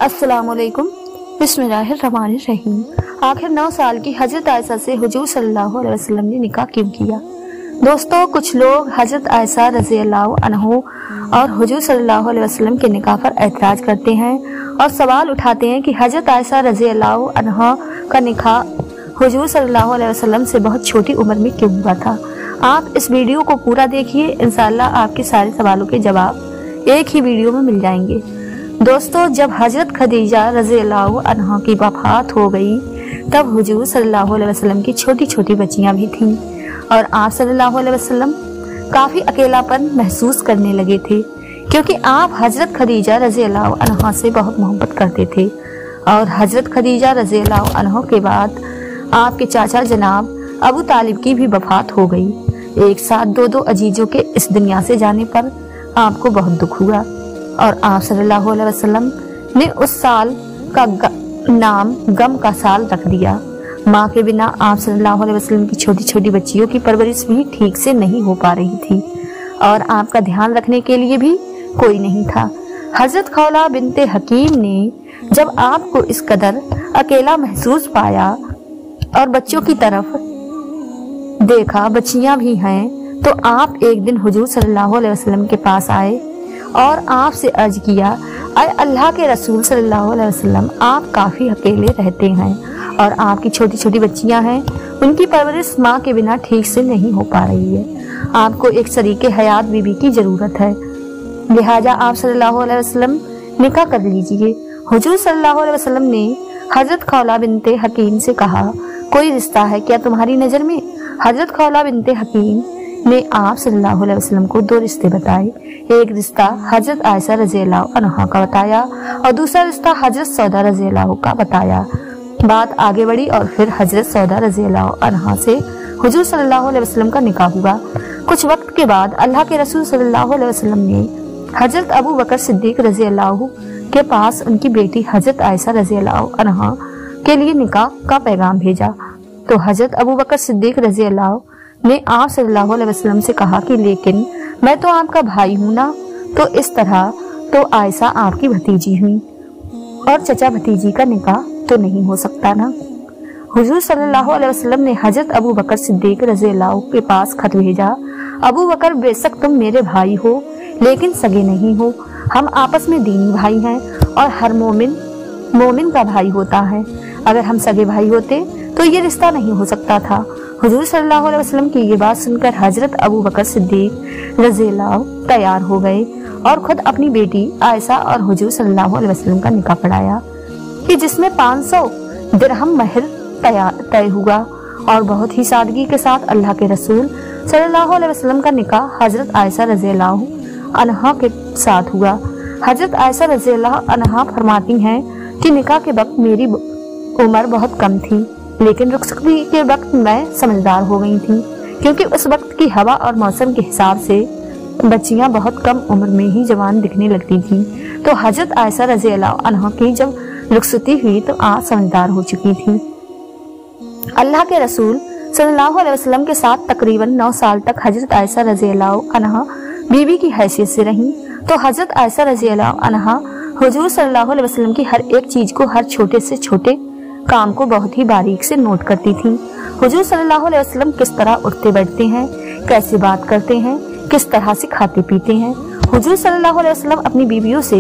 अस्सलामुअलैकुम, बिस्मिल्लाहिर्रहमानिर्रहीम। आखिर 9 साल की हजरत आयशा से हुजूर सल्लल्लाहु अलैहि वसल्लम ने निकाह क्यों किया? दोस्तों, कुछ लोग हजरत आयशा रज़ी अल्लाह अन्हा और हुजूर सल्लल्लाहु अलैहि वसल्लम के निकाह पर एतराज करते हैं और सवाल उठाते हैं कि हजरत आयशा रज़ी अल्लाह अन्हा का निकाह हुजूर सल्लल्लाहु अलैहि वसल्लम से बहुत छोटी उम्र में क्यों हुआ था। आप इस वीडियो को पूरा देखिए, इंशाअल्लाह आपके सारे सवालों के जवाब एक ही वीडियो में मिल जाएंगे। दोस्तों, जब हजरत खदीजा रज़ी अल्लाह अन्हा की वफात हो गई तब हुजूर सल्लल्लाहु अलैहि वसल्लम की छोटी छोटी बच्चियां भी थीं और आप सल्लल्लाहु अलैहि वसल्लम काफी अकेलापन महसूस करने लगे थे, क्योंकि आप हजरत खदीजा रज़ी अल्लाह अन्हा से बहुत मोहब्बत करते थे। और हजरत खदीजा रज़ी अल्लाह अन्हा के बाद आपके चाचा जनाब अबू तालिब की भी वफात हो गई। एक साथ दो अजीजों के इस दुनिया से जाने पर आपको बहुत दुख हुआ और आप सल्लल्लाहु अलैहि वसल्लम ने उस साल का नाम गम का साल रख दिया। माँ के बिना आप सल्लल्लाहु अलैहि वसल्लम की छोटी छोटी बच्चियों की परवरिश भी ठीक से नहीं हो पा रही थी और आपका ध्यान रखने के लिए भी कोई नहीं था। हजरत खौला बिनते हकीम ने जब आपको इस कदर अकेला महसूस पाया और बच्चों की तरफ देखा, बच्चियां भी हैं, तो आप एक दिन हुजूर सल्लल्लाहु अलैहि वसल्लम के पास आए और आपसे अर्ज किया, अय अल्लाह के रसूल सल्लल्लाहु अलैहि वसल्लम, आप काफी अकेले रहते हैं और आपकी छोटी छोटी बच्चियां हैं, उनकी परवरिश माँ के बिना ठीक से नहीं हो पा रही है। आपको एक शरीके हयात बीबी की जरूरत है, लिहाजा आप सल्लल्लाहु अलैहि वसल्लम निकाह कर लीजिए। हुजूर सल्लल्लाहु अलैहि वसल्लम ने हजरत खौला बिनते हकीम से कहा, कोई रिश्ता है क्या तुम्हारी नजर में? हजरत खौला बिनते हकीम ने आप सल्लल्लाहु अलैहि वसल्लम को 2 रिश्ते बताए। एक रिश्ता हजरत आयशा रज़ी अल्लाह अन्हा का बताया और दूसरा रिश्ता हजरत सौदा रज़ी अल्लाह का बताया। बात आगे बढ़ी और फिर हजरत सौदा रज़ी अल्लाह अन्हा से हुजूर सल्लल्लाहु अलैहि वसल्लम का निकाह हुआ। कुछ वक्त के बाद अल्लाह के रसूल सल्लल्लाहु अलैहि वसल्लम ने हजरत अबू बकर सिद्दीक रज़ी अल्लाह के पास उनकी बेटी हजरत आयशा रज़ी अल्लाह अन्हा के लिए निकाह का पैगाम भेजा। तो हजरत अबू बकर सिद्दीक रज़ी अल्लाह ने आप सल्लल्लाहु अलैहि वसल्लम से कहा कि लेकिन मैं तो आपका भाई हूं ना, तो इस तरह तो आयशा आपकी भतीजी हुई और चचा भतीजी का निकाह तो नहीं हो सकता ना। हुजूर सल्लल्लाहु अलैहि वसल्लम ने हजरत अबू बकर सिद्दीक रज़ी अल्लाह के पास खत भेजा, अबू बकर, बेशक तुम मेरे भाई हो लेकिन सगे नहीं हो। हम आपस में दीनी भाई हैं और हर मोमिन का भाई होता है। अगर हम सगे भाई होते तो ये रिश्ता नहीं हो सकता था। हुजूर सल्लल्लाहु अलैहि वसल्लम की ये बात सुनकर हजरत अबू बकर सिद्दीक रज़ी अल्लाह तैयार हो गए और खुद अपनी बेटी आयशा और हुजूर सल्लल्लाहु अलैहि वसल्लम का निकाह पढ़ाया कि जिसमें 500 दिरहम महर तय हुआ और बहुत ही सादगी के साथ अल्लाह के रसूल सल्लल्लाहु अलैहि वसल्लम का निकाह हजरत आयशा रज़ी अल्लाह अन्हा के साथ हुआ। हजरत आयशा रज़ी अल्लाह अन्हा फरमाती हैं कि निकाह के वक्त मेरी उम्र बहुत कम थी, लेकिन रुखसती के वक्त मैं समझदार हो गई थी, क्योंकि उस वक्त की हवा और मौसम के हिसाब से बच्चियां बहुत कम उम्र में ही जवान दिखने लगती थीं। तो हजरत आयशा रज़ी अल्लाह अन्हा की जब रुखसती हुई तो आप समझदार हो चुकी थी। अल्लाह के रसूल सल्लल्लाहु अलैहि वसल्लम के साथ तकरीबन 9 साल तक हजरत आयशा रज़ी अल्लाह अन्हा बीवी की हैसियत से रहीं। तो हजरत आयशा रज़ी अल्लाह अन्हा हुजूर सल्लल्लाहु अलैहि वसल्लम की हर एक चीज को, हर छोटे से छोटे काम को बहुत ही बारीक से नोट करती थी। हुजूर सल्लल्लाहु अलैहि वसल्लम किस तरह उठते बैठते हैं, कैसे बात करते हैं, किस तरह से खाते पीते हैं, हुजूर सल्लल्लाहु अलैहि वसल्लम अपनी बीवियों से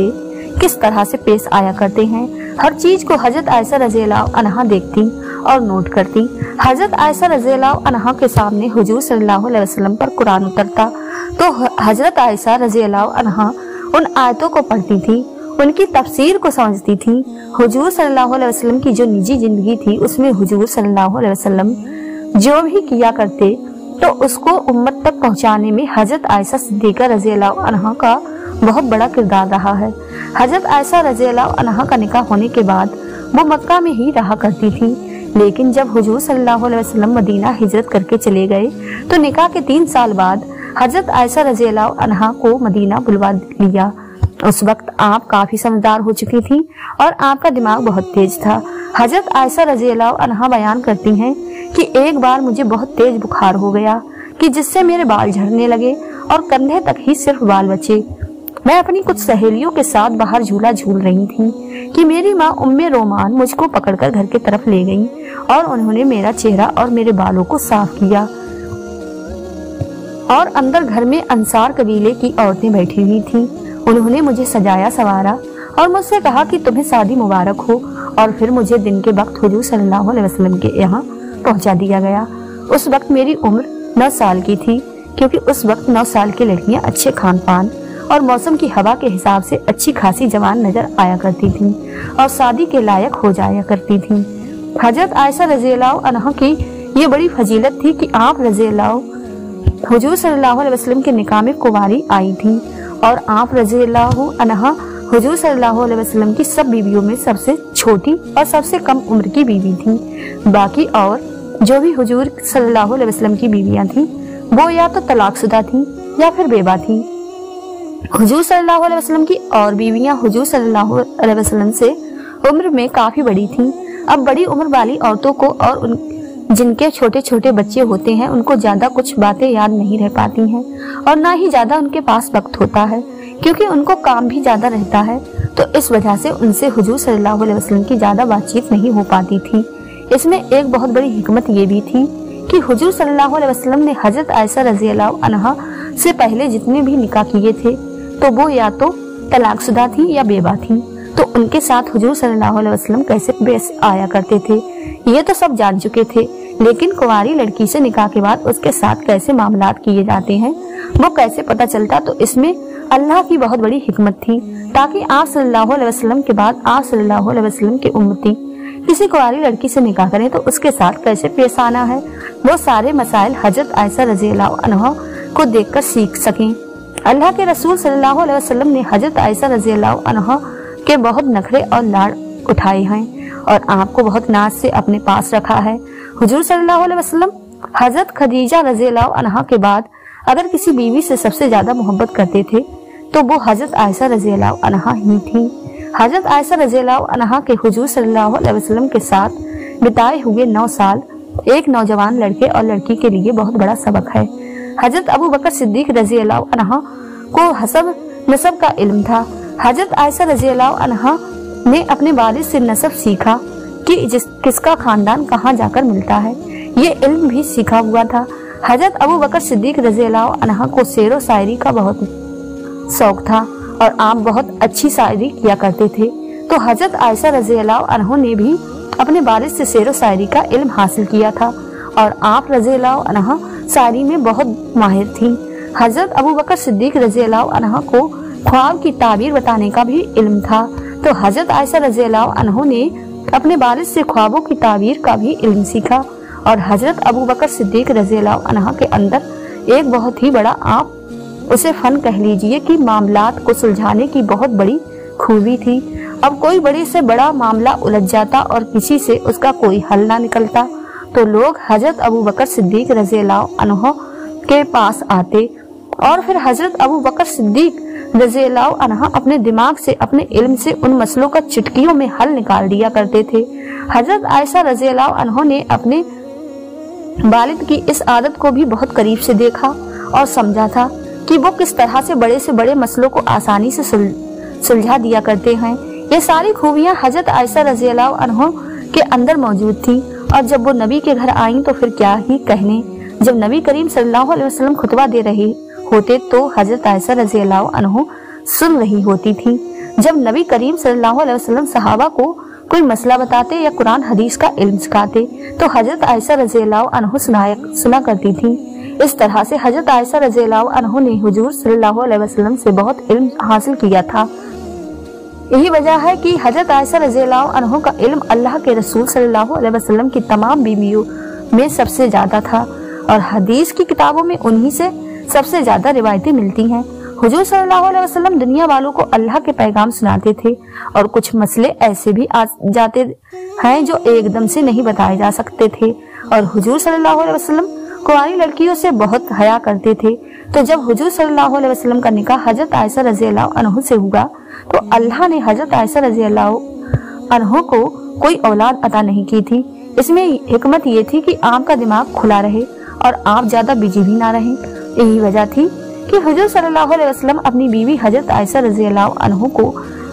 किस तरह से पेश आया करते हैं, हर चीज को हजरत आयशा रज़ी अल्लाह अन्हा देखती और नोट करती। हजरत आयशा रज़ी अल्लाह अन्हा के सामने हुजूर सल्लल्लाहु अलैहि वसल्लम पर कुरान उतरता तो हजरत आयशा रज़ी अल्लाह अन्हा उन आयतों को पढ़ती थी, उनकी तफसीर को समझती थी। हुजूर सल्लल्लाहु अलैहि वसल्लम की जो निजी जिंदगी थी उसमें हुजूर सल्लल्लाहु अलैहि वसल्लम जो भी किया करते तो उसको उम्मत तक पहुंचाने में हजरत आयशा सिद्दीका रज़ी अल्लाह अन्हा का बहुत बड़ा किरदार रहा है। हजरत आयशा रज़ी अल्लाह अन्हा का निकाह होने के बाद वो मक्का में ही रहा करती थी, लेकिन जब हुजूर सल्लल्लाहु अलैहि वसल्लम मदीना हिजरत करके चले गए तो निकाह के 3 साल बाद हजरत आयशा रज़ी अल्लाह अन्हा को मदीना बुलवा लिया। उस वक्त आप काफी समझदार हो चुकी थी और आपका दिमाग बहुत तेज था। हजरत आयशा रज़ी अल्लाह अन्हा बयान करती हैं कि एक बार मुझे बहुत तेज बुखार हो गया कि जिससे मेरे बाल झड़ने लगे और कंधे तक ही सिर्फ बाल बचे। मैं अपनी कुछ सहेलियों के साथ बाहर झूला झूल रही थी कि मेरी माँ उम्मे रोमान मुझको पकड़कर घर की तरफ ले गईं और उन्होंने मेरा चेहरा और मेरे बालों को साफ किया और अंदर घर में अंसार कबीले की औरतें बैठी हुई थीं। उन्होंने मुझे सजाया संवारा और मुझसे कहा कि तुम्हें शादी मुबारक हो, और फिर मुझे दिन के वक्त हुजूर सल्लल्लाहु अलैहि वसल्लम के यहाँ पहुँचा दिया गया। उस वक्त मेरी उम्र 9 साल की थी, क्योंकि उस वक्त 9 साल की लड़कियां अच्छे खान पान और मौसम की हवा के हिसाब से अच्छी खासी जवान नजर आया करती थीं और शादी के लायक हो जाया करती थीं। हजरत आयशा रज़ियल्लाहु अन्हा की ये बड़ी फजीलत थी कि आप हुजूर सल्लल्लाहु अलैहि वसल्लम के निकाह में कुंवारी आई थी और आप रज़ियल्लाहु अन्हा हुजूर सल्लल्लाहु अलैहि वसल्लम की सब बीवियों में सबसे छोटी और सबसे कम उम्र की बीवी थी। बाकी और जो भी हुजूर सल्लल्लाहु अलैहि वसल्लम की बीवियां थीं वो या तो तलाकशुदा थीं या फिर बेवा थीं। हुजूर सल्लल्लाहु अलैहि वसल्लम की और बीवियां हुजूर सल्लल्लाहु अलैहि वसल्लम से उम्र में काफी बड़ी थीं। अब बड़ी उम्र वाली औरतों को और जिनके छोटे छोटे बच्चे होते हैं उनको ज्यादा कुछ बातें याद नहीं रह पाती हैं और ना ही ज्यादा उनके पास वक्त होता है, क्योंकि उनको काम भी ज्यादा रहता है। तो इस वजह से उनसे हुजूर सल्लल्लाहु अलैहि वसल्लम की ज्यादा बातचीत नहीं हो पाती थी। इसमें एक बहुत बड़ी हिकमत ये भी थी कि हुजूर सल्लल्लाहु अलैहि वसल्लम ने हजरत आयशा रज़ियल्लाहु अन्हा से पहले जितने भी निकाह किए थे तो वो या तो तलाकशुदा थी या बेवा थी, तो उनके साथ हुजूर सल्लल्लाहु अलैहि वसल्लम कैसे पेश आया करते थे ये तो सब जान चुके थे, लेकिन कुंवारी लड़की से निकाह के बाद उसके साथ कैसे मामलात किए जाते हैं वो कैसे पता चलता। तो इसमें अल्लाह की बहुत बड़ी हिकमत थी, ताकि आप सल्लल्लाहु अलैहि वसल्लम के बाद आप सल्लल्लाहु अलैहि वसल्लम की उम्मती किसी कुंवारी लड़की से निकाह करें तो उसके साथ कैसे पेश आना है, वो सारे मसाइल हजरत आयशा रज़ियल्लाहु अन्हा को देखकर सीख सकें। अल्लाह के रसूल सल्लल्लाहु अलैहि वसल्लम ने हजरत आयशा रज़ियल्लाहु अन्हा के बहुत नखरे और लाड़ उठाए हैं और आपको बहुत नाज से अपने पास रखा है। हुजूर सल्लल्लाहु अलैहि वसल्लम हजरत खदीजा रज़ियल्लाहु अन्हा के बाद अगर किसी बीवी से सबसे ज्यादा मोहब्बत करते थे तो वो हजरत आयशा रज़ियल्लाहु अन्हा ही थी। हजरत आयशा रज़ियल्लाहु अन्हा के हुजूर सल्लल्लाहु अलैहि वसल्लम के साथ बिताए हुए 9 साल एक नौजवान लड़के और लड़की के लिए बहुत बड़ा सबक है। हजरत अबू बकर सिद्दीक रज़ियल्लाहु अन्हा को हसब नसब का इल्म था। हजरत आयशा रज़ियल्लाहु अन्हा ने अपने वालिद से नसब सीखा कि किसका खानदान कहाँ जाकर मिलता है, ये इल्म भी सीखा हुआ था। हजरत अबू बकर सिद्दीक रज़ियल्लाहु अन्हा को शेर व शायरी का बहुत शौक था और आप बहुत अच्छी शायरी किया करते थे, तो हजरत आयशा रज़ियल्लाहु अन्हा ने भी अपने वालिद से शेर व शायरी का इल्म हासिल किया था और आप रज़ियल्लाहु अन्हा शायरी में बहुत माहिर थी। हजरत अबू बकर सिद्दीक रज़ियल्लाहु अन्हा को ख्वाब की ताबीर बताने का भी इल्म था, तो हजरत आयशा रज़ियल्लाहु अन्हा ने अपने वालिद से ख्वाबों की ताबीर का भी इल्म सीखा और हजरत अबू बकर सिद्दीक रज़ियल्लाहु अन्हा के अंदर एक बहुत ही बड़ा, आप उसे फन कह लीजिए, कि मामलात को सुलझाने की बहुत बड़ी खूबी थी। अब कोई बड़े से बड़ा मामला उलझ जाता और किसी से उसका कोई हल ना निकलता तो लोग हजरत अबू बकर सिद्दीक रज़ियल्लाहु अन्हा के पास आते और फिर हजरत अबू बकर सिद्दीक रज़ियल्लाहु अन्हा अपने दिमाग से, अपने इल्म से उन मसलों का चुटकियों में हल निकाल दिया करते थे। हजरत आयशा रज़ियल्लाहु अन्हा ने अपने वालिद की इस आदत को भी बहुत करीब से देखा और समझा था कि वो किस तरह से बड़े मसलों को आसानी से सुलझा दिया करते हैं। ये सारी खूबियां हजरत आयशा रज़ियल्लाहु अन्हा के अंदर मौजूद थी और जब वो नबी के घर आईं तो फिर क्या ही कहने। जब नबी करीम सल्लल्लाहु अलैहि वसल्लम खुतबा दे रहे होते तो हजरत आयशा रज़ियल्लाहु अन्हा सुन रही होती थी। जब नबी करीम सल्लल्लाहु अलैहि वसल्लम सहाबा को कोई मसला बताते या कुरान हदीस का इल्म सिखाते तो हजरत आयशा रज़ियल्लाहु अन्हा सुना करती थी। इस तरह से हजरत आयशा रज़ियल्लाहु अन्हा ने हुजूर सल्लल्लाहु अलैहि वसल्लम से बहुत इल्म हासिल किया था। यही वजह है कि हजरत आयशा रज़ियल्लाहु अन्हा का इल्म अल्लाह के रसूल सल्लल्लाहु अलैहि वसल्लम की तमाम बीवियों में सबसे ज्यादा था और हदीस की किताबों में उन्हीं से सबसे ज्यादा रिवायतें मिलती हैं। हुजूर सल्लल्लाहु अलैहि वसल्लम दुनिया वालों को अल्लाह के पैगाम सुनाते थे और कुछ मसले ऐसे भी आ जाते हैं जो एकदम से नहीं बताए जा सकते थे और हुजूर सल्लल्लाहु अलैहि वसल्लम कुंवारी लड़कियों से बहुत हया करते थे। तो जब हुजूर सल्लल्लाहु अलैहि वसल्लम का निकाह हजरत आयशा रज़ियल्लाहु अन्हा से हुआ तो अल्लाह ने हजरत आयशा रज़ियल्लाहु अन्हा को कोई औलाद अता नहीं की थी। इसमें हिकमत ये थी कि आपका दिमाग खुला रहे और आप ज्यादा बिजी भी ना रहें। यही वजह थी कि हुजूर सल्लल्लाहु अलैहि वसल्लम अपनी बीवी हजरत आयशा रज़ी अल्लाह अन्हा को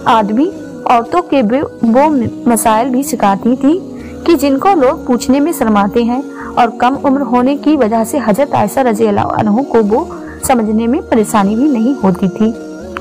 आदमी औरतों के वो मसाइल भी सिखाती थी कि जिनको लोग पूछने में शर्माते हैं, और कम उम्र होने की वजह से हजरत आयशा रज़ी अल्लाह अन्हा को वो समझने में परेशानी भी नहीं होती थी।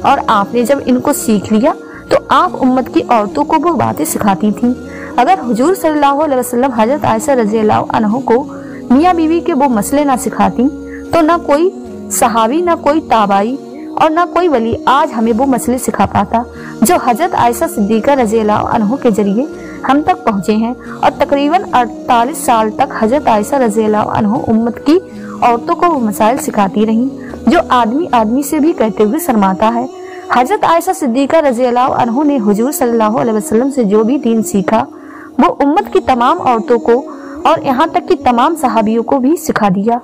और आपने जब इनको सीख लिया तो आप उम्मत की औरतों को वो बातें सिखाती थी। अगर हुजूर सल्लल्लाहु अलैहि वसल्लम हजरत आयशा रज़ी अल्लाह अन्हा को मियाँ बीवी के वो मसले ना सिखाती तो ना कोई सहाबी, ना कोई ताबाई और ना कोई वली आज हमें वो मसले सिखा पाता जो हजरत आयशा सिद्दीक़ा रज़ी अल्लाह अन्हा के जरिए हम तक पहुँचे हैं। और तकरीबन 48 साल तक हजरत आयशा रज़ी अल्लाह अन्हा उम्मत की औरतों को वो मसाइल सिखाती रहीं जो आदमी से भी कहते हुए शर्माता है। हजरत आयशा सिद्दीक़ा रज़ी अल्लाह अन्हा ने हुजूर सल्लल्लाहु अलैहि वसल्लम से जो भी दीन सीखा वो उम्मत की तमाम औरतों को और यहाँ तक कि तमाम सहाबियों को भी सिखा दिया।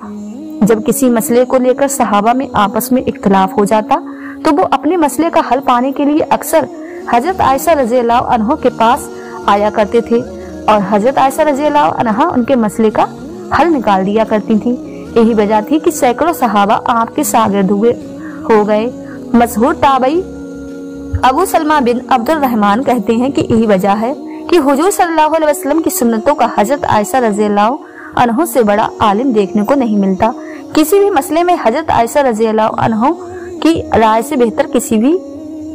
जब किसी मसले को लेकर सहाबा में आपस में इख्तिलाफ हो जाता तो वो अपने मसले का हल पाने के लिए अक्सर हजरत आयशा रज़ी अल्लाह अन्हा के पास आया करते थे और हजरत आयशा रज़ी अल्लाह अन्हा उनके मसले का हल निकाल दिया करती थी। यही वजह थी कि सैकड़ों सहाबा आपके शागिर्द हो गए। मशहूर ताबई अबू सलमा बिन अब्दुल रहमान कहते हैं कि यही वजह है कि हुजूर सल्लल्लाहु अलैहि वसल्लम की सुन्नतों का हजरत आयशा रज़ी अल्लाह अन्हा से बड़ा आलिम देखने को नहीं मिलता। किसी भी मसले में हजरत आयशा रज़ी अल्लाह अन्हा की राय से बेहतर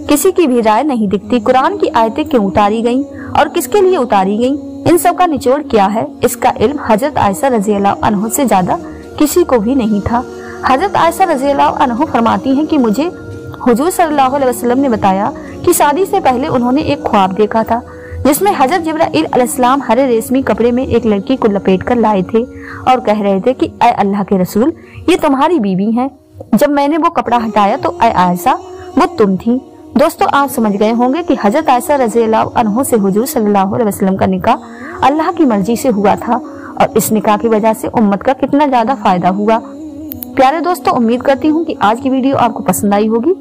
किसी की भी राय नहीं दिखती। कुरान की आयतें क्यों उतारी गईं और किसके लिए उतारी गईं, इन सब का निचोड़ क्या है, इसका इल्म हजरत आयशा रज़ी अल्लाह अन्हा से ज्यादा किसी को भी नहीं था। हजरत आयशा रज़ी अल्लाह अन्हा फरमाती हैं कि मुझे हुजूर सल्लल्लाहु अलैहि वसल्लम ने बताया कि शादी से पहले उन्होंने एक ख्वाब देखा था जिसमें हजरत जिब्राइल अलैहिस्सलाम हरे रेशमी कपड़े में एक लड़की को लपेट कर लाए थे और कह रहे थे कि ऐ अल्लाह के रसूल, ये तुम्हारी बीवी है। जब मैंने वो कपड़ा हटाया तो ऐ आयशा, वो तुम थी। दोस्तों, आप समझ गए होंगे कि हजरत आयशा रज़ी अल्लाह अन्हा से हुजूर सल्लल्लाहु अलैहि वसल्लम का निकाह अल्लाह की मर्जी से हुआ था और इस निकाह की वजह से उम्मत का कितना ज्यादा फायदा हुआ। प्यारे दोस्तों, उम्मीद करती हूँ कि आज की वीडियो आपको पसंद आई होगी।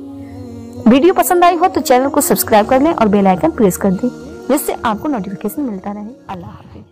वीडियो पसंद आई हो तो चैनल को सब्सक्राइब कर लें और बेल आइकन प्रेस कर दें जिससे आपको नोटिफिकेशन मिलता रहे। अल्लाह हाफिज़।